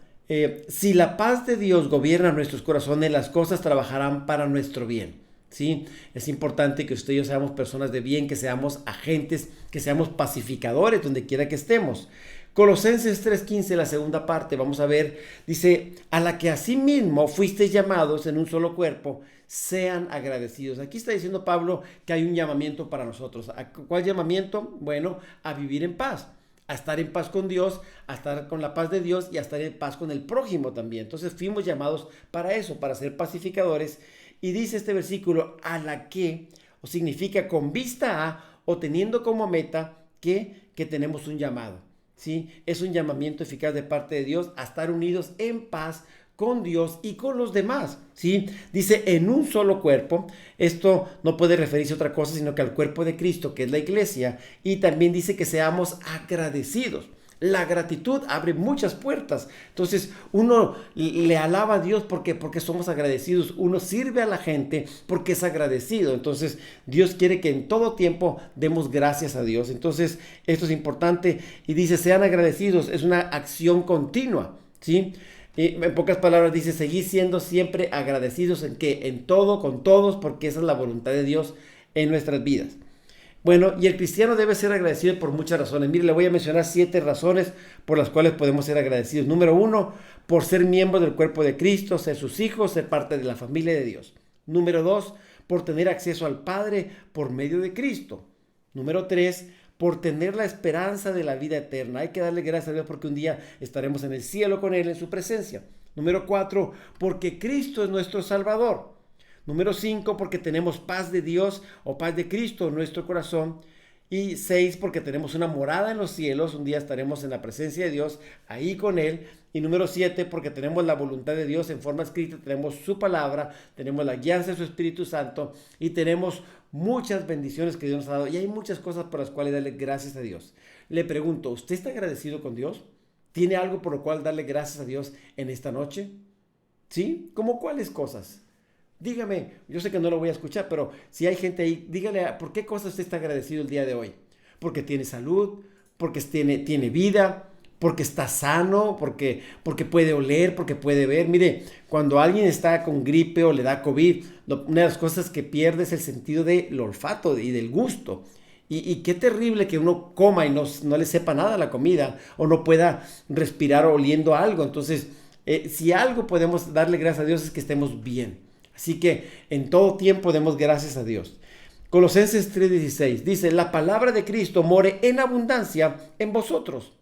si la paz de Dios gobierna nuestros corazones, las cosas trabajarán para nuestro bien. ¿Sí? Es importante que usted y yo seamos personas de bien, que seamos agentes, que seamos pacificadores donde quiera que estemos. Colosenses 3:15, la segunda parte, vamos a ver, dice, a la que asimismo fuisteis llamados en un solo cuerpo, sean agradecidos. Aquí está diciendo Pablo que hay un llamamiento para nosotros. ¿Cuál llamamiento? Bueno, a vivir en paz, a estar en paz con Dios, a estar con la paz de Dios y a estar en paz con el prójimo también. Entonces fuimos llamados para eso, para ser pacificadores. Y dice este versículo, a la que, o significa con vista a, o teniendo como meta que tenemos un llamado. ¿Sí? Es un llamamiento eficaz de parte de Dios a estar unidos en paz con Dios y con los demás. ¿Sí? Dice en un solo cuerpo. Esto no puede referirse a otra cosa sino que al cuerpo de Cristo, que es la iglesia. Y también dice que seamos agradecidos. La gratitud abre muchas puertas. Entonces uno le alaba a Dios porque somos agradecidos. Uno sirve a la gente porque es agradecido. Entonces Dios quiere que en todo tiempo demos gracias a Dios. Entonces esto es importante. Y dice sean agradecidos. Es una acción continua. ¿Sí? Y en pocas palabras dice seguir siendo siempre agradecidos en que en todo, con todos, porque esa es la voluntad de Dios en nuestras vidas. Bueno, y el cristiano debe ser agradecido por muchas razones. Mire, le voy a mencionar 7 razones por las cuales podemos ser agradecidos. Número 1, por ser miembros del cuerpo de Cristo, ser sus hijos, ser parte de la familia de Dios. Número 2, por tener acceso al Padre por medio de Cristo. Número 3, por tener la esperanza de la vida eterna. Hay que darle gracias a Dios porque un día estaremos en el cielo con Él en su presencia. Número 4, porque Cristo es nuestro Salvador. Número 5, porque tenemos paz de Dios o paz de Cristo en nuestro corazón. Y 6, porque tenemos una morada en los cielos. Un día estaremos en la presencia de Dios, ahí con Él. Y número 7, porque tenemos la voluntad de Dios en forma escrita. Tenemos su palabra, tenemos la guianza de su Espíritu Santo. Y tenemos muchas bendiciones que Dios nos ha dado. Y hay muchas cosas por las cuales darle gracias a Dios. Le pregunto, ¿usted está agradecido con Dios? ¿Tiene algo por lo cual darle gracias a Dios en esta noche? ¿Sí? ¿Cómo cuáles cosas? Dígame, yo sé que no lo voy a escuchar, pero si hay gente ahí, dígale por qué cosas usted está agradecido el día de hoy. Porque tiene salud, porque tiene vida, porque está sano, porque puede oler, porque puede ver. Mire, cuando alguien está con gripe o le da COVID, una de las cosas que pierde es el sentido del olfato y del gusto. Y qué terrible que uno coma y no le sepa nada la comida o no pueda respirar oliendo algo. Entonces, si algo podemos darle gracias a Dios es que estemos bien. Así que en todo tiempo demos gracias a Dios. Colosenses 3:16 dice, la palabra de Cristo more en abundancia en vosotros,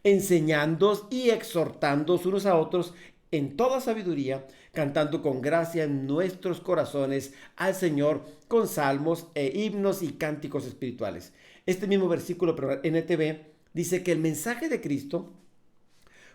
enseñándoos y exhortándoos unos a otros en toda sabiduría, cantando con gracia en nuestros corazones al Señor con salmos e himnos y cánticos espirituales. Este mismo versículo, pero NTV, dice que el mensaje de Cristo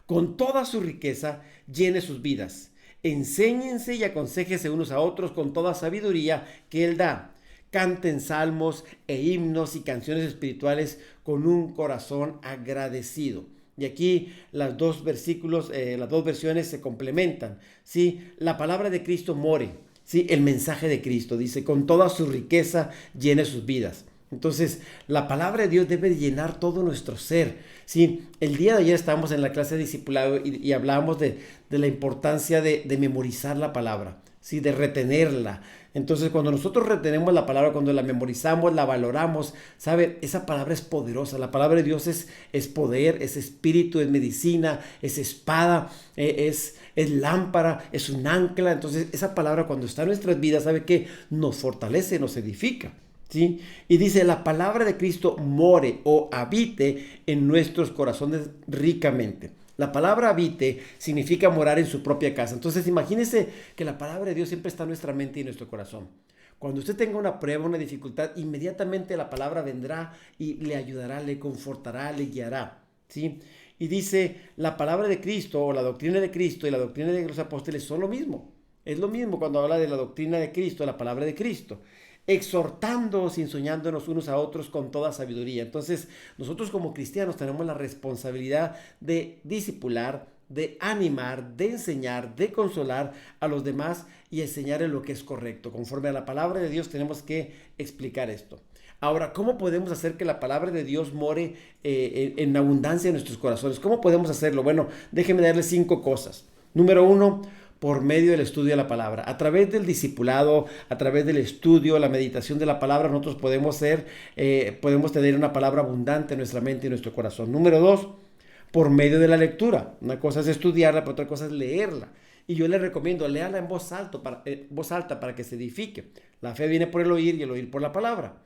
con toda su riqueza, llene sus vidas. Enséñense y aconséjense unos a otros con toda sabiduría que Él da. Canten salmos e himnos y canciones espirituales con un corazón agradecido. Y aquí las dos versículos, las dos versiones se complementan. ¿Sí? La palabra de Cristo more. ¿Sí? El mensaje de Cristo dice, con toda su riqueza llene sus vidas. Entonces, la palabra de Dios debe llenar todo nuestro ser. ¿Sí? El día de ayer estábamos en la clase de discipulado y hablábamos de la importancia de memorizar la palabra, ¿sí? De retenerla. Entonces, cuando nosotros retenemos la palabra, cuando la memorizamos, la valoramos, ¿sabe? Esa palabra es poderosa. La palabra de Dios es poder, es espíritu, es medicina, es espada, es lámpara, es un ancla. Entonces, esa palabra cuando está en nuestras vidas, ¿sabe qué? Nos fortalece, nos edifica. ¿Sí? Y dice, la palabra de Cristo more o habite en nuestros corazones ricamente. La palabra habite significa morar en su propia casa. Entonces imagínese que la palabra de Dios siempre está en nuestra mente y en nuestro corazón. Cuando usted tenga una prueba, una dificultad, inmediatamente la palabra vendrá y le ayudará, le confortará, le guiará. ¿Sí? Y dice, la palabra de Cristo o la doctrina de Cristo y la doctrina de los apóstoles son lo mismo. Es lo mismo cuando habla de la doctrina de Cristo, la palabra de Cristo. Exhortándoos y enseñándonos unos a otros con toda sabiduría. Entonces, nosotros como cristianos tenemos la responsabilidad de discipular, de animar, de enseñar, de consolar a los demás y enseñarles lo que es correcto. Conforme a la palabra de Dios tenemos que explicar esto. Ahora, ¿cómo podemos hacer que la palabra de Dios more en abundancia en nuestros corazones? ¿Cómo podemos hacerlo? Bueno, déjenme darles 5 cosas. Número 1, por medio del estudio de la palabra. A través del discipulado, a través del estudio, la meditación de la palabra, nosotros podemos tener una palabra abundante en nuestra mente y en nuestro corazón. Número 2, por medio de la lectura. Una cosa es estudiarla, pero otra cosa es leerla. Y yo les recomiendo, léala en voz alta para que se edifique. La fe viene por el oír y el oír por la palabra.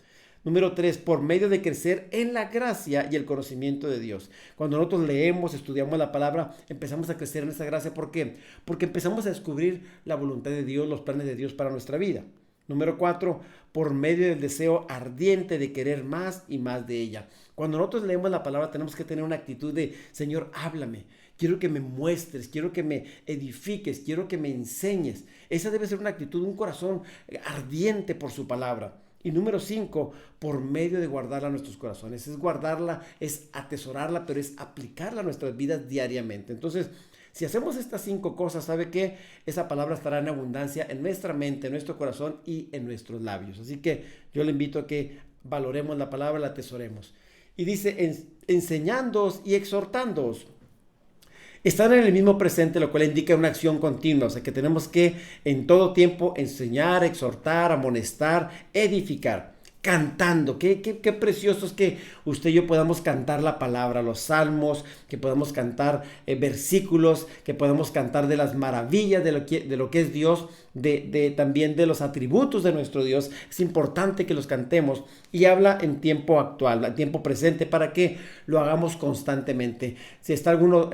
Número 3, por medio de crecer en la gracia y el conocimiento de Dios. Cuando nosotros leemos, estudiamos la palabra, empezamos a crecer en esa gracia. ¿Por qué? Porque empezamos a descubrir la voluntad de Dios, los planes de Dios para nuestra vida. Número 4, por medio del deseo ardiente de querer más y más de ella. Cuando nosotros leemos la palabra tenemos que tener una actitud de, Señor, háblame. Quiero que me muestres, quiero que me edifiques, quiero que me enseñes. Esa debe ser una actitud, un corazón ardiente por su palabra. Y número 5, por medio de guardarla en nuestros corazones. Es guardarla, es atesorarla, pero es aplicarla a nuestras vidas diariamente. Entonces, si hacemos estas 5 cosas, ¿sabe qué? Esa palabra estará en abundancia en nuestra mente, en nuestro corazón y en nuestros labios. Así que yo le invito a que valoremos la palabra, la atesoremos. Y dice, enseñándoos y exhortándoos. Están en el mismo presente, lo cual indica una acción continua, o sea que tenemos que en todo tiempo enseñar, exhortar, amonestar, edificar, cantando. Qué precioso es que usted y yo podamos cantar la palabra, los salmos, que podamos cantar versículos, que podamos cantar de las maravillas de lo que es Dios, también de los atributos de nuestro Dios. Es importante que los cantemos y habla en tiempo actual, en tiempo presente, para que lo hagamos constantemente. Si está alguno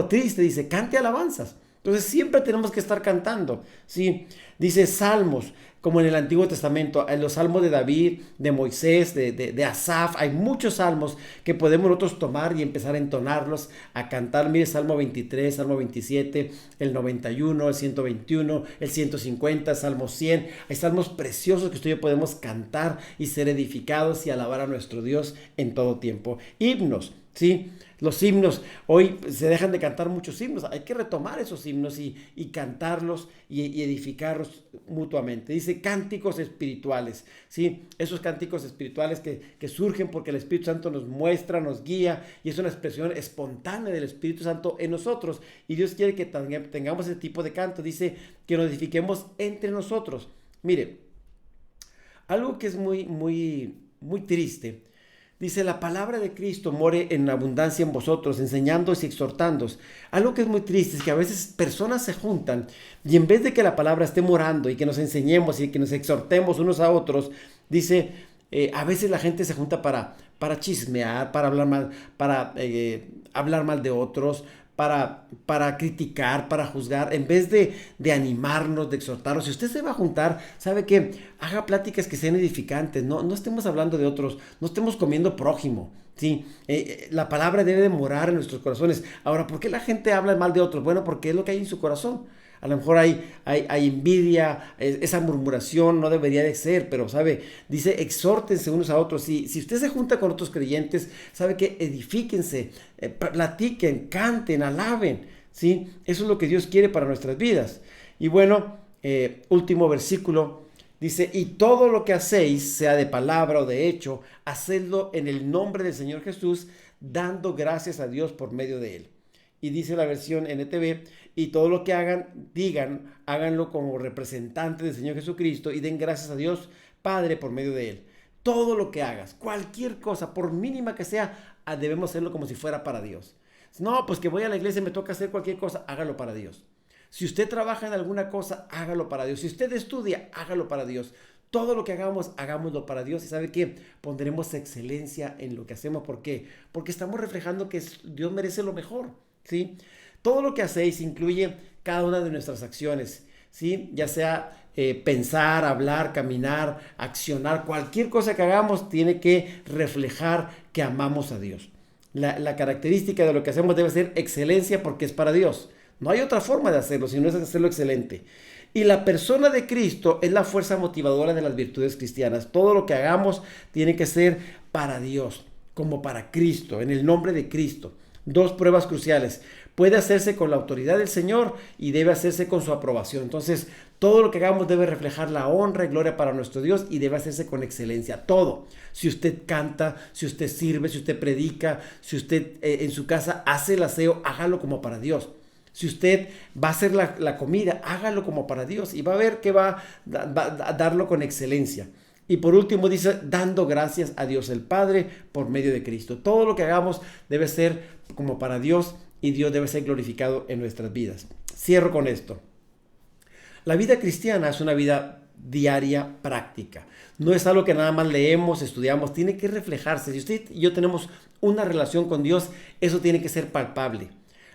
triste, dice, cante alabanzas. Entonces siempre tenemos que estar cantando, ¿sí? Dice salmos, como en el Antiguo Testamento, en los salmos de David, de Moisés, de Asaf, hay muchos salmos que podemos nosotros tomar y empezar a entonarlos, a cantar. Mire, Salmo 23, Salmo 27, el 91, el 121, el 150, Salmo 100. Hay salmos preciosos que usted y yo podemos cantar y ser edificados y alabar a nuestro Dios en todo tiempo. Himnos, ¿sí? Los himnos, hoy se dejan de cantar muchos himnos, hay que retomar esos himnos y cantarlos y edificarlos mutuamente. Dice cánticos espirituales, ¿sí? Esos cánticos espirituales que surgen porque el Espíritu Santo nos muestra, nos guía, y es una expresión espontánea del Espíritu Santo en nosotros, y Dios quiere que tengamos ese tipo de canto. Dice que nos edifiquemos entre nosotros. Mire, algo que es muy, muy, muy triste. Dice, la palabra de Cristo more en abundancia en vosotros, enseñándoos y exhortándoos. Algo que es muy triste es que a veces personas se juntan y en vez de que la palabra esté morando y que nos enseñemos y que nos exhortemos unos a otros, dice, a veces la gente se junta para chismear, para hablar mal de otros, para criticar, para juzgar, en vez de animarnos, de exhortarnos. Si usted se va a juntar, sabe que haga pláticas que sean edificantes, no estemos hablando de otros, no estemos comiendo prójimo, Sí, la palabra debe de morar en nuestros corazones. Ahora, ¿por qué la gente habla mal de otros? Bueno, porque es lo que hay en su corazón. A lo mejor hay envidia, esa murmuración no debería de ser, pero sabe, dice, exhórtense unos a otros. Si usted se junta con otros creyentes, sabe que edifíquense, platiquen, canten, alaben, ¿sí? Eso es lo que Dios quiere para nuestras vidas. Y bueno, último versículo. Dice, y todo lo que hacéis, sea de palabra o de hecho, hacedlo en el nombre del Señor Jesús, dando gracias a Dios por medio de él. Y dice la versión NTV, y todo lo que digan, háganlo como representantes del Señor Jesucristo y den gracias a Dios Padre por medio de él. Todo lo que hagas, cualquier cosa, por mínima que sea, debemos hacerlo como si fuera para Dios. No, pues que voy a la iglesia y me toca hacer cualquier cosa, hágalo para Dios. Si usted trabaja en alguna cosa, hágalo para Dios. Si usted estudia, hágalo para Dios. Todo lo que hagamos, hagámoslo para Dios. ¿Y sabe qué? Pondremos excelencia en lo que hacemos. ¿Por qué? Porque estamos reflejando que Dios merece lo mejor, ¿sí? Todo lo que hacéis incluye cada una de nuestras acciones, ¿sí? Ya sea pensar, hablar, caminar, accionar. Cualquier cosa que hagamos tiene que reflejar que amamos a Dios. La característica de lo que hacemos debe ser excelencia porque es para Dios. No hay otra forma de hacerlo, sino es hacerlo excelente. Y la persona de Cristo es la fuerza motivadora de las virtudes cristianas. Todo lo que hagamos tiene que ser para Dios, como para Cristo, en el nombre de Cristo. Dos pruebas cruciales. Puede hacerse con la autoridad del Señor y debe hacerse con su aprobación. Entonces, todo lo que hagamos debe reflejar la honra y gloria para nuestro Dios y debe hacerse con excelencia. Todo. Si usted canta, si usted sirve, si usted predica, si usted en su casa hace el aseo, hágalo como para Dios. Si usted va a hacer la comida, hágalo como para Dios y va a ver que va a darlo con excelencia. Y por último dice, dando gracias a Dios el Padre por medio de Cristo. Todo lo que hagamos debe ser como para Dios y Dios debe ser glorificado en nuestras vidas. Cierro con esto. La vida cristiana es una vida diaria, práctica. No es algo que nada más leemos, estudiamos, tiene que reflejarse. Si usted y yo tenemos una relación con Dios, eso tiene que ser palpable.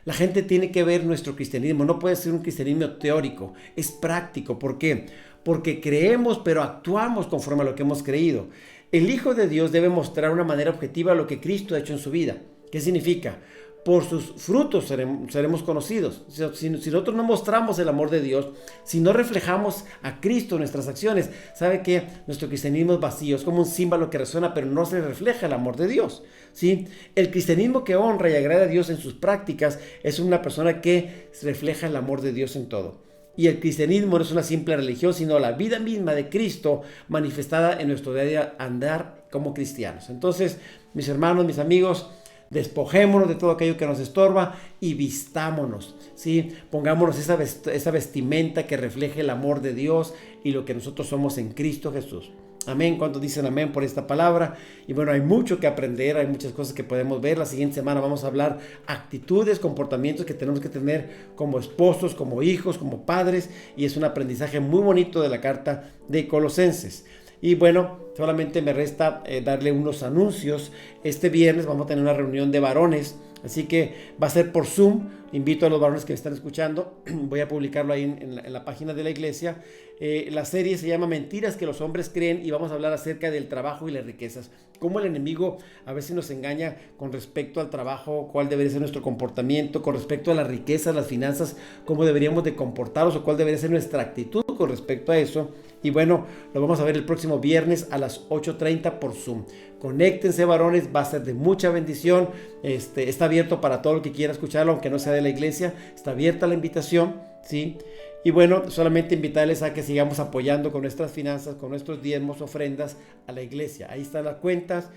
La gente tiene que ver nuestro cristianismo, no puede ser un cristianismo teórico, es práctico. ¿Por qué? Porque creemos, pero actuamos conforme a lo que hemos creído. El Hijo de Dios debe mostrar de una manera objetiva lo que Cristo ha hecho en su vida. ¿Qué significa? Por sus frutos seremos conocidos. Si nosotros no mostramos el amor de Dios, si no reflejamos a Cristo en nuestras acciones, ¿sabe qué? Nuestro cristianismo es vacío, es como un símbolo que resuena, pero no se refleja el amor de Dios, ¿sí? El cristianismo que honra y agrada a Dios en sus prácticas es una persona que refleja el amor de Dios en todo. Y el cristianismo no es una simple religión, sino la vida misma de Cristo manifestada en nuestro día a día andar como cristianos. Entonces, mis hermanos, mis amigos, despojémonos de todo aquello que nos estorba y vistámonos, ¿sí? Pongámonos esa vestimenta que refleje el amor de Dios y lo que nosotros somos en Cristo Jesús. Amén. ¿Cuántos dicen amén por esta palabra? Y bueno, hay mucho que aprender, hay muchas cosas que podemos ver. La siguiente semana vamos a hablar actitudes, comportamientos que tenemos que tener como esposos, como hijos, como padres. Y es un aprendizaje muy bonito de la carta de Colosenses. Y bueno, solamente me resta darle unos anuncios. Este viernes vamos a tener una reunión de varones, así que va a ser por Zoom. Invito a los varones que me están escuchando. Voy a publicarlo ahí en la página de la iglesia. La serie se llama Mentiras que los hombres creen y vamos a hablar acerca del trabajo y las riquezas. Cómo el enemigo a veces nos engaña con respecto al trabajo, cuál debería ser nuestro comportamiento, con respecto a las riquezas, las finanzas, cómo deberíamos de comportarnos o cuál debería ser nuestra actitud con respecto a eso. Y bueno, lo vamos a ver el próximo viernes a las 8:30 por Zoom. Conéctense, varones, va a ser de mucha bendición. Está abierto para todo el que quiera escucharlo, aunque no sea de la iglesia. Está abierta la invitación, ¿sí? Y bueno, solamente invitarles a que sigamos apoyando con nuestras finanzas, con nuestros diezmos, ofrendas a la iglesia. Ahí están las cuentas.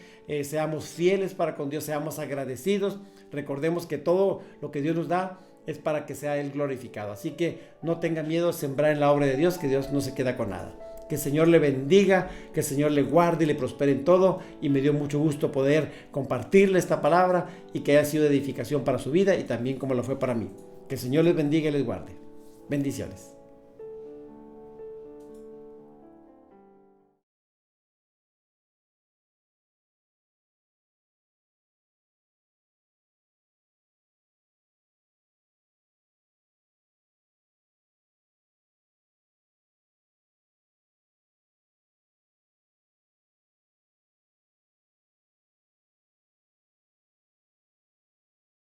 Seamos fieles para con Dios, seamos agradecidos. Recordemos que todo lo que Dios nos da es para que sea Él glorificado. Así que no tengan miedo a sembrar en la obra de Dios, que Dios no se queda con nada. Que el Señor le bendiga, que el Señor le guarde y le prospere en todo. Y me dio mucho gusto poder compartirle esta palabra y que haya sido de edificación para su vida y también como lo fue para mí. Que el Señor les bendiga y les guarde. Bendiciones.